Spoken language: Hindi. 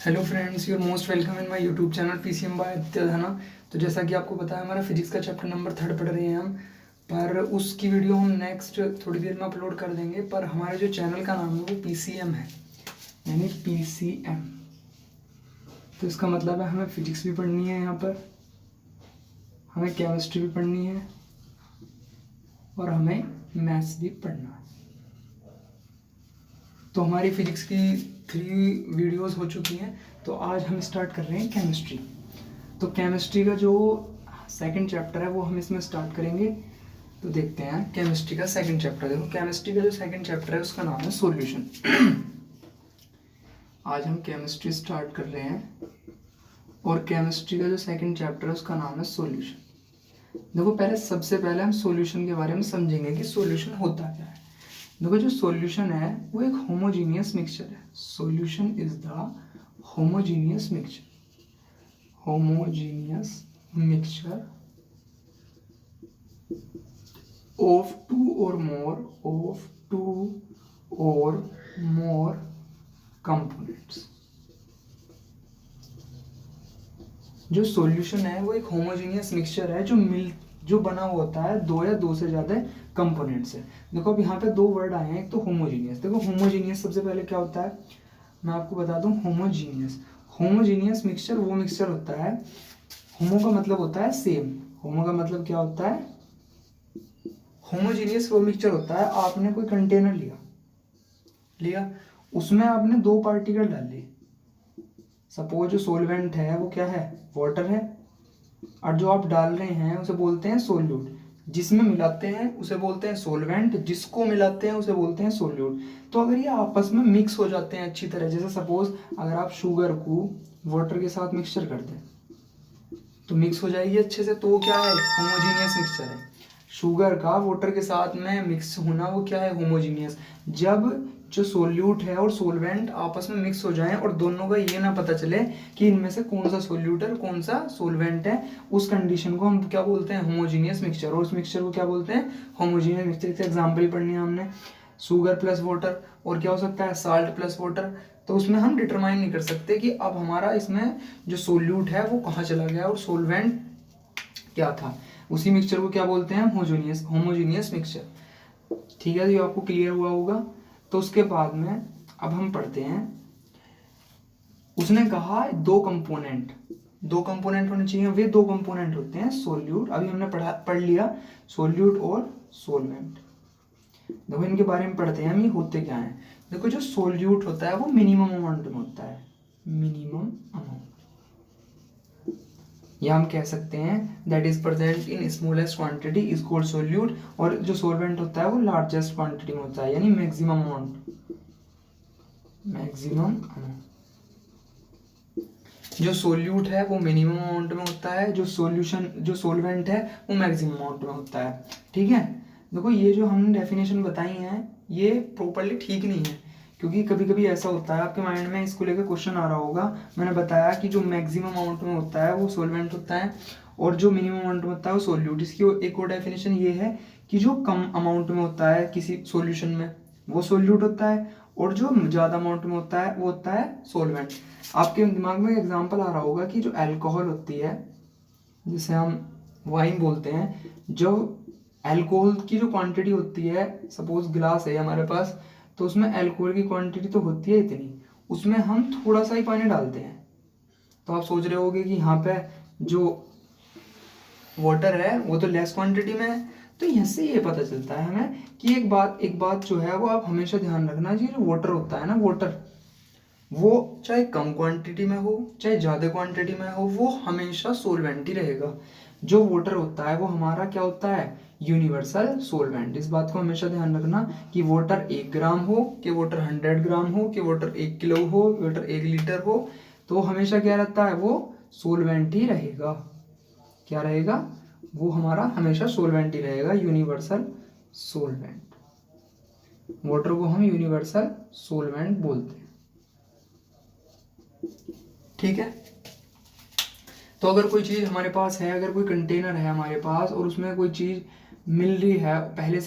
Hello friends, your most welcome in my YouTube channel PCM by Aditya Dhana. तो जैसा कि आपको पता है, हमारा फिजिक्स का चैप्टर नंबर 3 पढ़ रहे हैं हम, पर उसकी वीडियो हम नेक्स्ट थोड़ी देर में अपलोड कर देंगे। पर हमारे जो चैनल का नाम है वो पीसीएम है, यानी पीसीएम। तो इसका मतलब है हमें फिजिक्स भी पढ़नी है, यहाँ पर हमें केमिस्ट्री भी पढ़नी है और हमें मैथ्स भी पढ़ना है। तो हमारी फिजिक्स की 3 वीडियोस हो चुकी हैं। तो आज हम स्टार्ट कर रहे हैं केमिस्ट्री। तो केमिस्ट्री का जो सेकंड चैप्टर है वो हम इसमें स्टार्ट करेंगे। तो देखते हैं केमिस्ट्री का सेकंड चैप्टर। देखो, केमिस्ट्री का जो सेकंड चैप्टर है उसका नाम है सॉल्यूशन। आज हम केमिस्ट्री स्टार्ट कर रहे हैं और केमिस्ट्री का जो सेकंड चैप्टर है उसका नाम है सॉल्यूशन। देखो, सबसे पहले हम सॉल्यूशन के बारे में समझेंगे कि सॉल्यूशन होता क्या है। देखो, जो सॉल्यूशन है वो एक होमोजीनियस मिक्सचर है। Solution is the homogeneous mixture of two और मोर कंपोनेंट्स। जो सॉल्यूशन है वो एक होमोजीनियस मिक्सचर है जो बना हुआ होता है 2 या 2 से ज़्यादा कंपोनेंट से। देखो, अब यहाँ पे 2 वर्ड आए हैं, एक तो होमोजीनियस। देखो, होमोजीनियस सबसे पहले क्या होता है मैं आपको बता दूं। होमोजीनियस मिक्सचर वो मिक्सचर होता है, होमो का मतलब होता है सेम। होमो का मतलब क्या होता है? होमोजीनियस वो मिक्सचर होता है, आपने कोई कंटेनर लिया, उसमें आपने 2 पार्टिकल डाल लिए। सपोज जो सोलवेंट है वो क्या है? वाटर है, और जो आप डाल रहे हैं उसे बोलते हैं सोल्यूट। जिसमें मिलाते हैं उसे बोलते हैं सोलवेंट, जिसको मिलाते हैं उसे बोलते हैं सोल्यूट। तो अगर ये आपस में मिक्स हो जाते हैं अच्छी तरह, जैसे सपोज अगर आप शुगर को वाटर के साथ मिक्सचर कर दें तो मिक्स हो जाएगी अच्छे से, तो वो क्या है? होमोजीनियस मिक्सचर है। शुगर का वाटर के साथ में मिक्स होना वो क्या है? होमोजीनियस। जब जो सोल्यूट है और सोलवेंट आपस में मिक्स हो जाएं और दोनों का ये ना पता चले कि इनमें से कौन सा सोल्यूट है कौन सा सोलवेंट है, उस कंडीशन को हम क्या बोलते हैं? Homogeneous mixture. और उस मिक्सचर को क्या बोलते हैं? Homogeneous mixture. इससे एग्जाम्पल पढ़नी है हमने, शुगर प्लस वाटर, और क्या हो सकता है? Salt plus water. तो उसमें हम डिटरमाइन नहीं कर सकते कि अब हमारा इसमें जो सोल्यूट है वो कहाँ चला गया और सोलवेंट क्या था। उसी मिक्सचर को क्या बोलते हैं? Homogeneous mixture. ठीक है, ये आपको क्लियर हुआ होगा। तो उसके बाद में अब हम पढ़ते हैं, उसने कहा 2 कंपोनेंट होने चाहिए। वे 2 कंपोनेंट होते हैं सोल्यूट। अभी हमने पढ़ लिया सोल्यूट और सोलवेंट। देखो, इनके बारे में पढ़ते हैं हम, ये होते क्या हैं। देखो, जो सोल्यूट होता है वो मिनिमम अमाउंट में होता है, मिनिमम अमाउंट, या हम कह सकते हैं that is present in smallest quantity is called solute. और जो सोलवेंट होता है वो लार्जेस्ट क्वांटिटी में होता है, यानी मैक्सिमम अमाउंट। जो सोल्यूट है वो मिनिमम अमाउंट में होता है, जो सोलवेंट है वो मैक्सिमम अमाउंट में होता है। ठीक है। देखो, ये जो हमने डेफिनेशन बताई हैं ये प्रॉपर्ली ठीक नहीं है, क्योंकि कभी कभी ऐसा होता है आपके माइंड में इसको लेकर क्वेश्चन आ रहा होगा। मैंने बताया कि जो मैक्सिमम अमाउंट में होता है वो सोलवेंट होता है और जो मिनिमम अमाउंट में होता है वो सोल्यूट। इसकी एक और डेफिनेशन ये है कि जो कम अमाउंट में होता है किसी सॉल्यूशन में वो सोल्यूट होता है, और जो ज़्यादा अमाउंट में होता है वो होता है सोलवेंट। आपके दिमाग में एग्जांपल आ रहा होगा कि जो अल्कोहल होती है, जिसे हम वाइन बोलते हैं, जो अल्कोहल की जो क्वांटिटी होती है, सपोज गिलास है हमारे पास, तो उसमें अल्कोहल की क्वांटिटी तो होती है इतनी, उसमें हम थोड़ा सा ही पानी डालते हैं। तो आप सोच रहे होगे कि यहाँ पे जो वाटर है वो तो लेस क्वांटिटी में है। तो यहाँ से ये पता चलता है हमें कि एक बात जो है वो आप हमेशा ध्यान रखना, कि जो वाटर होता है ना, वाटर वो चाहे कम क्वांटिटी में हो चाहे ज़्यादा क्वांटिटी में हो, वो हमेशा सोलवेंट ही रहेगा। जो वाटर होता है वो हमारा क्या होता है? Universal solvent. इस बात को हमेशा ध्यान रखना कि वाटर 1 ग्राम हो कि वाटर 100 ग्राम हो कि वाटर 1 किलो हो, वाटर 1 लीटर हो, तो हमेशा क्या रहता है? वो सोलवेंट ही रहेगा। क्या रहेगा? वो हमारा हमेशा सोलवेंट ही रहेगा, यूनिवर्सल सोलवेंट। वाटर को हम यूनिवर्सल सोलवेंट बोलते हैं। ठीक है। तो अगर कोई चीज़ हमारे पास है, अगर कोई कंटेनर है हमारे पास और उसमें कोई चीज़ मिल रही है पहले से